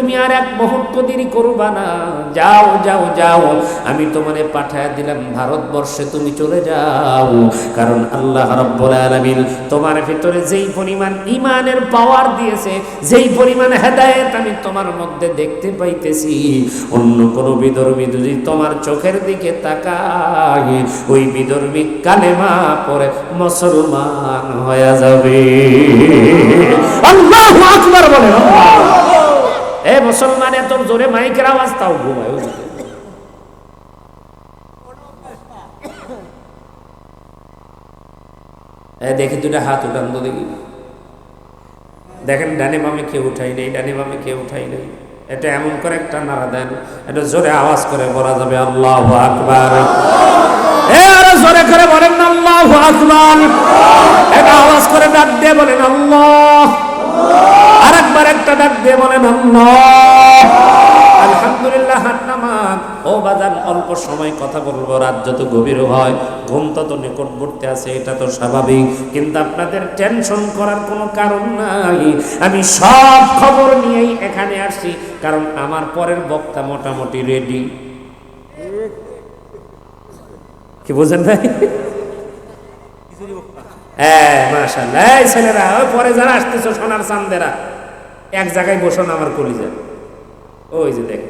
তুমি আর এক মুহূর্ত দেরি করবা না, যাও যাও যাও, আমি তোমারে পাঠায় দিলাম ভারতবর্ষে, তুমি চলে যাও। কারণ আল্লাহ রাব্বুল আলামিন তোমার ভিতরে যেই পরিমাণ ঈমানের পাওয়ার দিয়েছে, যেই পরিমাণ হেদায়েত আমি তোমার মধ্যে দেখতে পাইতেছি, অন্য কোনো বিধর্মী যদি তোমার চোখের দিকে তাকায়, ওই বিধর্মী কালেমা পড়ে মুসলমান হয়ে যাবে। আল্লাহু আকবার বলেন। এ মুসলমান, এত জোরে মাইকের আওয়াজ তাও ঘুমায়। দেখি দুটা হাত উঠান তো দেখি। দেখেন ডানে বামে কেউ উঠাই নেই, ডানে বামে কেউ উঠাই নেই। এটা এমন করে একটা নাড়া দেন, এটা জোরে আওয়াজ করে বলা যাবে আল্লাহু আকবার। আরো জোরে করে বলেন না আল্লাহু আকবার। এটা আওয়াজ করে ডাক দিয়ে বলেন আল্লাহ। আরেকবার একটা ডাক দিয়ে বলেন আল্লাহ। আলহামদুলিল্লাহ। হাত নামান। ও বাজান, অল্প সময় কথা বলবো, রাত যত গভীর হয়, ঘুম তত নিকটবর্তী আছে, এটা তো স্বাভাবিক। কিন্তু আপনাদের টেনশন করার কোনো কারণ নাই। আমি সব খবর নিয়েই এখানে আসছি, কারণ আমার পরের বক্তা মোটামুটি রেডি। কি বুঝেন ভাই? হ্যাঁ, মাশাআল্লাহ। এই ছেলেরা, ওই পরে যারা আসতেছো সোনার চান্দেরা, এক জায়গায় বসো না আমার কলিজা। ওই যে দেখ,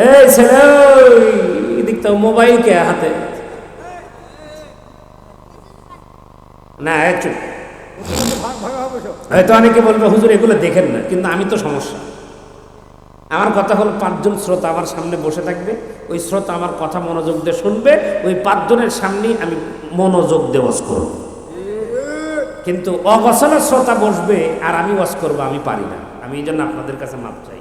এই ছেলে, এদিক তো মোবাইল কে হাতে না। চুপ। হয়তো অনেকে বলবে হুজুর এগুলো দেখেন না, কিন্তু আমি তো সমস্যা। আমার কথা হলো, 5 জন শ্রোতা আমার সামনে বসে থাকবে, ওই শ্রোতা আমার কথা মনোযোগ দিয়ে শুনবে, ওই 5 জনের সামনেই আমি মনোযোগ দিয়ে ওয়াজ করব। কিন্তু অগোছালো শ্রোতা বসবে আর আমি ওয়াজ করবো, আমি পারি না। আমি এই জন্য আপনাদের কাছে মাপ চাই,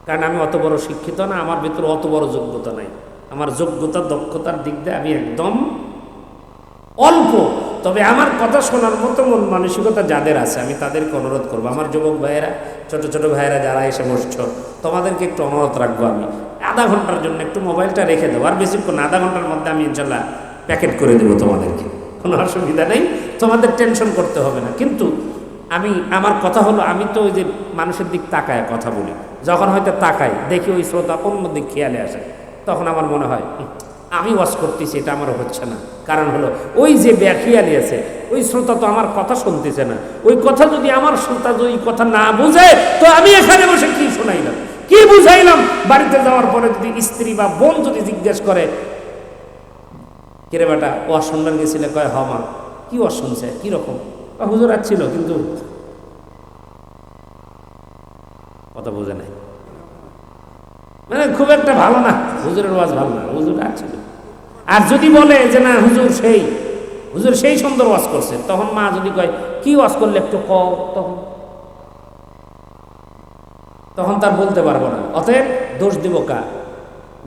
কারণ আমি অত বড় শিক্ষিত না, আমার ভিতরে অত বড় যোগ্যতা নাই। আমার যোগ্যতা দক্ষতার দিক দিয়ে আমি একদম অল্প। তবে আমার কথা শোনার মতো মন মানসিকতা যাদের আছে, আমি তাদেরকে অনুরোধ করবো। আমার যুবক ভাইয়েরা, ছোট ছোট ভাইয়েরা যারা এসে বসছো, তোমাদেরকে একটু অনুরোধ রাখবো, আমি আধা ঘন্টার জন্য একটু মোবাইলটা রেখে দেবো। আর বেশিক্ষণ, আধা ঘন্টার মধ্যে আমি ইনশাল্লাহ প্যাকেট করে দেবো তোমাদেরকে, কোনো অসুবিধা নেই, তোমাদের টেনশন করতে হবে না। কিন্তু আমার কথা হলো, আমি তো ওই যে মানুষের দিক তাকায় কথা বলি, যখন হয়তো তাকাই দেখি ওই শ্রোতা অন্য দিক খেয়ালে আসে, তখন আমার মনে হয় আমি ওয়াজ করতেছি, এটা আমার হচ্ছে না। কারণ হলো, ওই যে বেখিয়ালি আছে, ওই শ্রোতা তো আমার কথা শুনতেছে না। ওই কথা যদি আমার শ্রোতা যদি কথা না বুঝে, তো আমি এখানে বসে কি শোনাইলাম, কি বুঝাইলাম? বাড়িতে যাওয়ার পরে যদি স্ত্রী বা বোন যদি জিজ্ঞেস করে, কিরে বেটা ওয়াজ শুনবার গেছিলে? কয় হ মা। কি ওয়াজ শুনছে? কিরকম? হুজুর আসছিল, কিন্তু কথা বোঝে নাই, মানে খুব একটা ভালো না, হুজুরের ওয়াজ ভালো না, হুজুর আসছিল। আর যদি বলে যে না হুজুর সেই সুন্দর ওয়াজ করছে, তখন মা যদি কয় কি ওয়াজ করলে একটু কও, তখন তার বলতে পারবো না। অতএব দোষ দিব কার?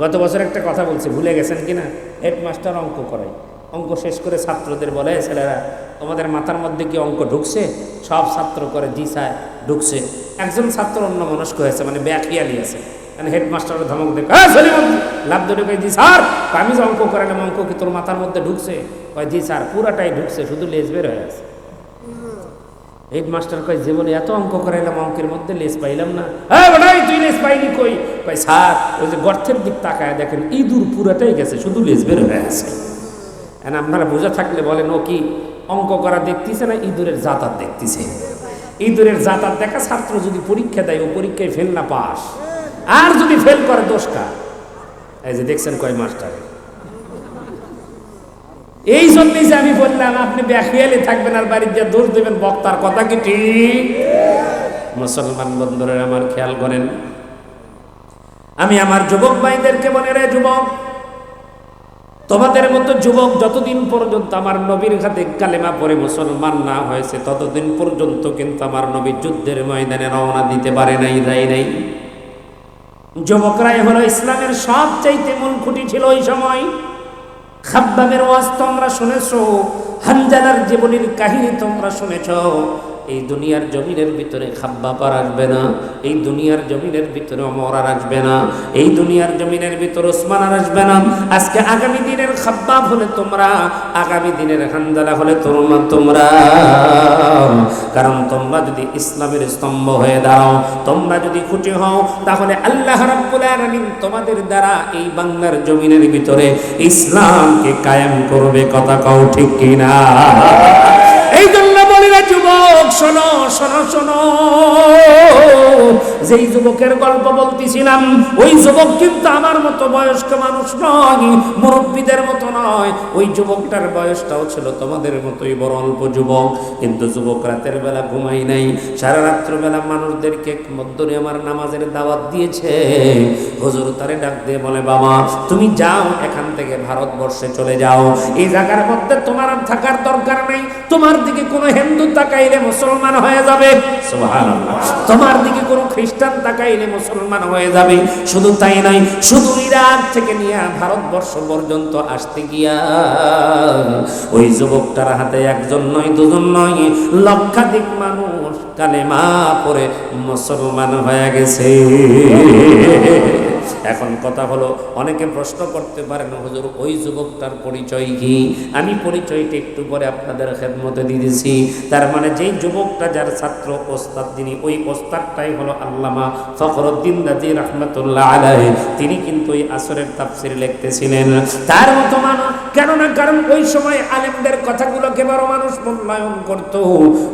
গত বছর একটা কথা বলছি, ভুলে গেছেন কিনা? হেডমাস্টার অঙ্ক করায়, অঙ্ক শেষ করে ছাত্রদের বলে, ছেলেরা তোমাদের মাথার মধ্যে কি অঙ্ক ঢুকছে? সব ছাত্র করে জি স্যার ঢুকছে। একজন ছাত্র অন্য মনস্ক হয়েছে, মানে বেখিয়ালি আছে, মানে হেডমাস্টারের ধমক দেখে লাভ ধরে কয় জি স্যার, আমি যে অঙ্ক করালাম, অঙ্ক কি তোর মাথার মধ্যে ঢুকছে? কয় জি স্যার, পুরাটাই ঢুকছে, শুধু লেজ বের হয়ে আছে। হেডমাস্টার কয় জীবনে এত অঙ্ক করাইলাম, অঙ্কের মধ্যে লেজ পাইলাম না। হ্যাঁ বেটাই, তুই লেজ পাইনি কই? কয় স্যার, ওই যে গর্তের দিক তাকায় দেখেন, ইঁদুর পুরাটাই গেছে, শুধু লেজ বের হয়ে আছে। আপনারা বোঝা থাকলে বলেন, ও কি অঙ্ক করা দেখতেছে না ইঁদুরের জাতার দেখতেছে? ইঁদুরের জাতার দেখা ছাত্র যদি পরীক্ষা দেয়, ও পরীক্ষায় ফেল না পাস, আর যদি ফেল করে দোষ কার? এই যে দেখছেন কয় মাস্টার। এই জন্যই যে আমি বললাম, আপনি বেখিয়ালি থাকবেন আর বাড়ির যে দোষ দেবেন বক্তার, কথা কি ঠিক? মুসলমান বন্ধুরা আমার খেয়াল করেন, আমি আমার যুবক ভাইদেরকে বলে, রে যুবক, তোমাদের মতো যুবক যতদিন পর্যন্ত আমার নবীর হাতে কালেমা পড়ে মুসলমান না হয়েছে, ততদিন পর্যন্ত কিন্তু আমার নবী যুদ্ধের ময়দানে রওনা দিতে পারে নাই, দেয় নাই। যুবকরাই হলো ইসলামের সবচাইতে মূল খুঁটি ছিল ওই সময়। খাব্বাবের ওয়াজ তোমরা শুনেছো, হানজালার জীবনের কাহিনী তোমরা শুনেছ, এই দুনিয়ার জমিনের ভিতরে খাব্বাব আর আসবে না, এই দুনিয়ার জমিনের ভিতরে ওমর আর আসবে না, এই দুনিয়ার জমিনের ভিতরে ওসমান আর আসবে না। আজকে আগামী দিনের খাব্বাব হলে তোমরা, আগামী দিনের হানজালা হলে তোমরা। কারণ তোমরা যদি ইসলামের স্তম্ভ হয়ে দাঁড়াও, তোমরা যদি খুঁটি হও, তাহলে আল্লাহ রাব্বুল আলামিন তোমাদের দ্বারা এই বাংলার জমিনের ভিতরে ইসলামকে কায়েম করবে। কথা কও ঠিক কিনা? এই জন্য বলি না যুবক, শোনো শোনো শোনো, যেই যুবকের গল্প বলতেছিলাম ওই যুবক কিন্তু আমার মতো বয়স্ক মানুষ নয়, মুরব্বীদের মতো নয়। ওই যুবকটার বয়সটাও ছিল তোমাদের মতোই বড় অল্প যুবক। কিন্তু যুবক রাতের বেলা ঘুমাই নাই, সারা রাত্র বেলা মানুষদেরকে মধ্যরে আমার নামাজের দাওয়াত দিয়েছে। হুজুর তারে ডাক দিয়ে বলে, বাবা তুমি যাও এখান থেকে, ভারতবর্ষে চলে যাও, এই জায়গার মধ্যে তোমার আর থাকার দরকার নেই। তোমার দিকে কোনো হিন্দু তাকাইলে মুসলমান হয়ে যাবে, সুবহানাল্লাহ। তোমার দিকে কোনো খ্রিস্টান তাকাইলে মুসলমান হয়ে যাবে। শুধু তাই নয়, শুধু ইরাক থেকে নিয়ে ভারতবর্ষ পর্যন্ত আসতে গিয়া ওই যুবকটার হাতে একজন নয়, দুজন নয়, লক্ষাধিক মানুষ কালেমা পড়ে মুসলমান হয়ে গেছে। এখন কথা হলো, অনেকে প্রশ্ন করতে পারেন, হুজুর ওই যুবকটার পরিচয় কি? আমি পরিচয়টা একটু পরে আপনাদের খেদমতে দিয়েছি। তার মানে যেই যুবকটা, যার ছাত্র ওস্তাদ, যিনি ওই ওস্তাদটাই হলো আল্লামা ফখরুদ্দিন রাজি রাহমাতুল্লাহ আলাইহি। তিনি কিন্তু ওই আসরের তাফসীর লিখতেছিলেন। তার মতো মানুষ কেন না, কারণ ওই সময় আলেমদের কথাগুলোকে বড় মানুষ মূল্যায়ন করত।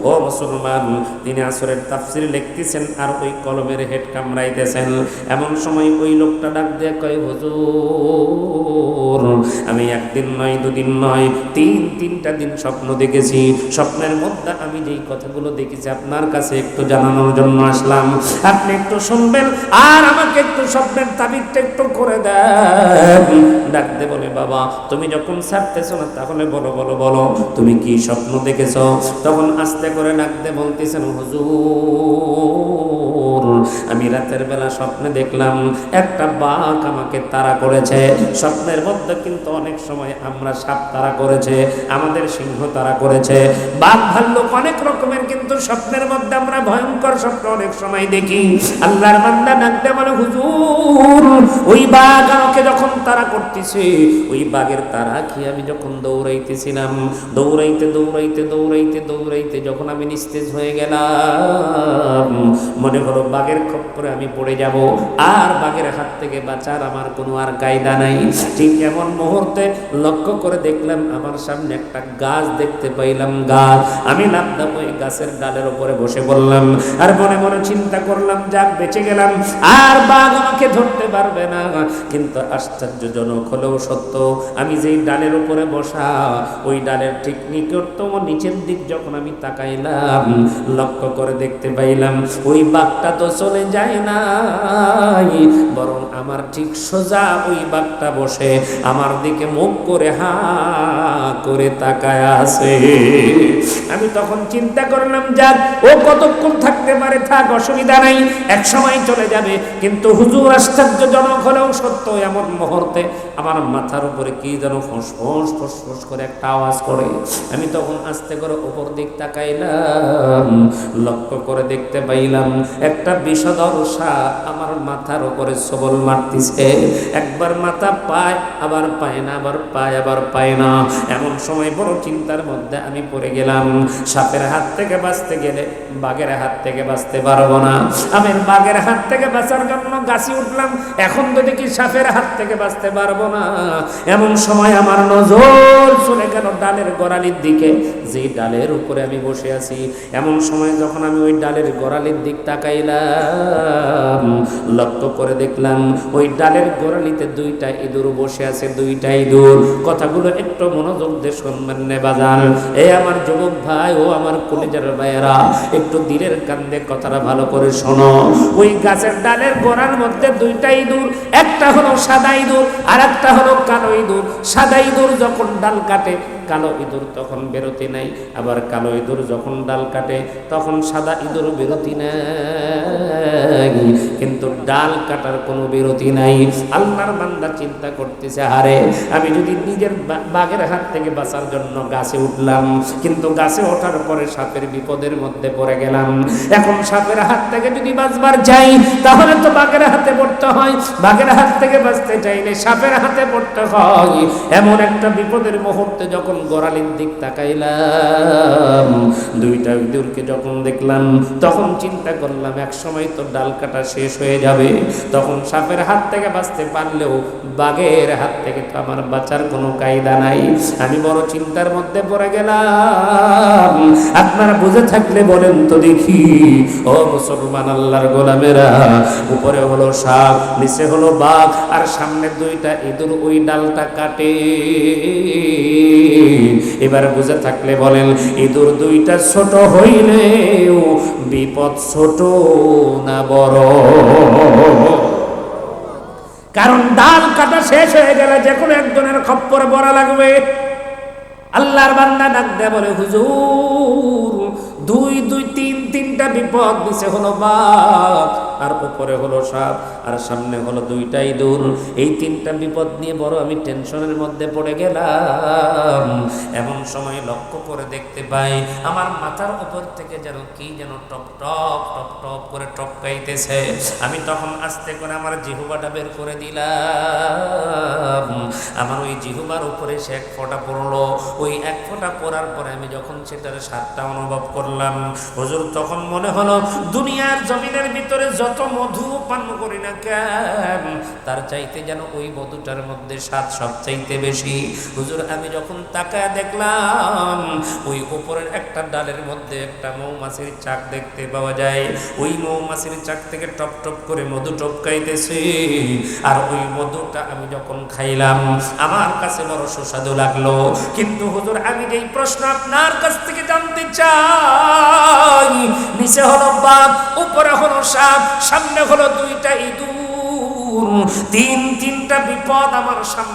ও মুসলমান, তিনি আসরের তাফসীর লিখতেছেন আর ওই কলমের হেড কামড়াইতেছেন। এমন সময় ওই লোকটা ডাক দিয়ে কয়, হুজুর আমি একদিন নয়, দুদিন নয়, তিনটা দিন স্বপ্ন দেখেছি। স্বপ্নের মধ্যে আমি যেই কথাগুলো দেখেছি আপনার কাছে একটু জানানোর জন্য আসলাম। আপনি একটু শুনবেন আর আমাকে একটু স্বপ্নের তাবিরটা একটু করে দেন। ডাক দিয়ে বলে, বাবা তুমি যখন ছাড়তেছো না তাহলে বলো বলো বলো তুমি কি স্বপ্ন দেখেছো? তখন আস্তে করে ডাক দিয়ে বলতেছেন, হুজুর আমি রাতের বেলা স্বপ্নে দেখলাম একটা বাঘ আমাকে তাড়া করেছে। স্বপ্নের মধ্যে কিন্তু অনেক সময় আমরা সাপ তাড়া করেছে, আমাদের সিংহ তাড়া করেছে, বাঘ ভাল্লুক অনেক রকমের, কিন্তু স্বপ্নের মধ্যে আমরা ভয়ঙ্কর স্বপ্ন অনেক সময় দেখি। আল্লাহর বান্দা ডাকতে বলে, হুজুর ওই বাঘ আমাকে যখন তাড়া করতেছে, ওই বাঘের তাড়া খেয়ে আমি যখন দৌড়াইতেছিলাম, দৌড়াইতে দৌড়াইতে দৌড়াইতে দৌড়াইতে যখন আমি নিস্তেজ হয়ে গেলাম, মনে হলো বাঘের খপ্পরে আমি পড়ে যাব, আর বাঘের হাত থেকে বাঁচার আমার কোনো আর কায়দা নাই। ঠিক এমন মুহূর্তে লক্ষ্য করে দেখলাম আমার সামনে একটা গাছ দেখতে পাইলাম, গাছ। আমি লাফদাম ওই গাছের ডালের উপরে বসে বললাম, আর মনে মনে চিন্তা করলাম, যাক বেঁচে গেলাম, আর বাঘ আমাকে ধরতে পারবে না। কিন্তু আশ্চর্যজনক হলেও সত্য, আমি যেই ডালের উপরে বসা, ওই ডালের ঠিক নিকটতম নিচের দিক যখন আমি তাকাইলাম, লক্ষ্য করে দেখতে পাইলাম ওই বাঘটা তো চলে যায় না, বরং আমার ঠিক সোজা ওই বাঘটা বসে আমার দিকে মুখ করে হা করে তাকায় আছে। আমি তখন চিন্তা করলাম, যাক ও কতক্ষণ থাকতে পারে, থাক, অসুবিধা নাই, এক সময় চলে যাবে। কিন্তু হুজুর আশ্চর্যজনক হলেও সত্য, এমন মুহূর্তে আমার মাথার উপরে কি যেন ফোঁস ফোঁস ফোঁস করে একটা আওয়াজ করে। আমি তখন আস্তে করে উপর দিক তাকাইলাম, লক্ষ্য করে দেখতে পাইলাম একটা বিষধর সাপ আমার মাথার উপরে সবল মারতেছে। একবার মাথা পায়, আবার পায় না, আবার পায়, আবার পায় না। এমন সময় বড় চিন্তার মধ্যে আমি পড়ে গেলাম। সাপের হাত থেকে বাঁচতে গেলে বাঘের হাত থেকে বাঁচতে পারবো না। আমি বাঘের হাত থেকে বাঁচার জন্য গাছে উঠলাম, এখন তো দেখি সাপের হাত থেকে বাঁচতে পারবো না। এমন সময় আমার নজর চলে গেল ডালের গোড়ালির দিকে, যেই ডালের উপরে আমি বসে আছি। এমন সময় যখন আমি ওই ডালের গোড়ালির দিক তাকাইলাম, লক্ষ্য করে দেখলাম ওই ডালের গোড়ালিতে দুইটা ইঁদুর বসে আছে, দুইটা ইঁদুর। কথাগুলো একটু মনোযোগ দিয়ে শুনবেন নে বাজার। এ আমার যুবক ভাই, ও আমার কলিজার ভাইয়েরা, একটু দিলের কান্দে কথাটা ভালো করে শোনো। ওই গাছের ডালের গোড়ার মধ্যে দুইটা ইঁদুর, একটা হলো সাদা ইঁদুর আর একটা হলো কালো ইঁদুর। সাদা ইঁদুর যখন ডাল কাটে, কালো ইঁদুর তখন বিরতি নাই, আবার কালো ইঁদুর যখন ডাল কাটে তখন সাদা ইঁদুর বিরতি নাই, কিন্তু ডাল কাটার কোনো বিরতি নাই। আল্লাহর বান্দা চিন্তা করতেছে, আরে আমি যদি নিজের বাঘের হাত থেকে বাঁচার জন্য গাছে উঠলাম, কিন্তু গাছে ওঠার পরে সাপের বিপদের মধ্যে পড়ে গেলাম, এখন সাপের হাত থেকে যদি বাঁচবার যাই তাহলে তো বাঘের হাতে পড়তে হয়, বাঘের হাত থেকে বাঁচতে চাইলে সাপের হাতে পড়তে হয়। এমন একটা বিপদের মুহূর্তে যখন গোড়ালির দিক তাকাইলাম, দুইটা ইঁদুরকে যখন দেখলাম, তখন চিন্তা করলাম এক সময় তো ডাল কাটা শেষ হয়ে যাবে, তখন সাপের হাত থেকে বাঁচতে পারলেও বাঘের হাত থেকে তো আমার বাঁচার কোনো কায়দা নাই। আমি বড় চিন্তার মধ্যে পড়ে গেলাম। আপনারা বুঝে থাকলে বলেন তো দেখি, ও মুসলমান আল্লাহর গোলামেরা, উপরে হলো সাপ, নিচে হলো বাঘ, আর সামনে দুইটা ইঁদুর ওই ডালটা কাটে। এবার বুঝে থাকলে বলেন, ইঁদুর দুইটা ছোট হইলেও বিপদ ছোট না বড়? কারণ ডাল কাটা শেষ হয়ে গেলে যে কোনো একজনের খপ্পরে পড়া লাগবে। আল্লাহর বান্দা ডাক দেয় বলে, হুজুর দুই দুই তিনটা বিপদ, নিচে হলো বাঘ, আর উপরে হলো সাপ, আর সামনে হলো দুইটা ইঁদুর, এই তিনটা বিপদ নিয়ে বড় আমি টেনশনের মধ্যে পড়ে গেলাম। এমন সময় লক্ষ্য করে দেখতে পাই আমার মাথার উপর থেকে যেন কি যেন টপ টপ টপ টপ করে টপকাইতেছে। আমি তখন আস্তে করে আমার জিহ্বাটা বের করে দিলাম। আমার ওই জিহ্বার উপরে সে এক ফোঁটা পড়লো। ওই এক ফোঁটা পড়ার পরে আমি যখন সেটার স্বাদটা অনুভব করলাম, হুজুর তখন মনে হলো দুনিয়ার জমিনের ভিতরে যত মধু পান করি না কেন, তার চাইতে যেন ওই মধুটার মধ্যে স্বাদ সবচাইতে বেশি। হুজুর আমি যখন তাকায় দেখলাম ওই উপরের একটা ডালের মধ্যে একটা মৌমাছির চাক দেখতে পাওয়া যায়। ওই মৌমাছির চাক থেকে টপ টপ করে মধু টপকাইতেছে, আর ওই মধুটা আমি যখন খাইলাম আমার কাছে বড় সুস্বাদু লাগলো। কিন্তু হুজুর আমি যেই প্রশ্ন আপনার কাছ থেকে জানতে চাই, নিচে হলো বাঘ, উপরে হলো সাপ, সামনে হলো দুইটা ইঁদুর, তিনটা বিপদ আমার সামনে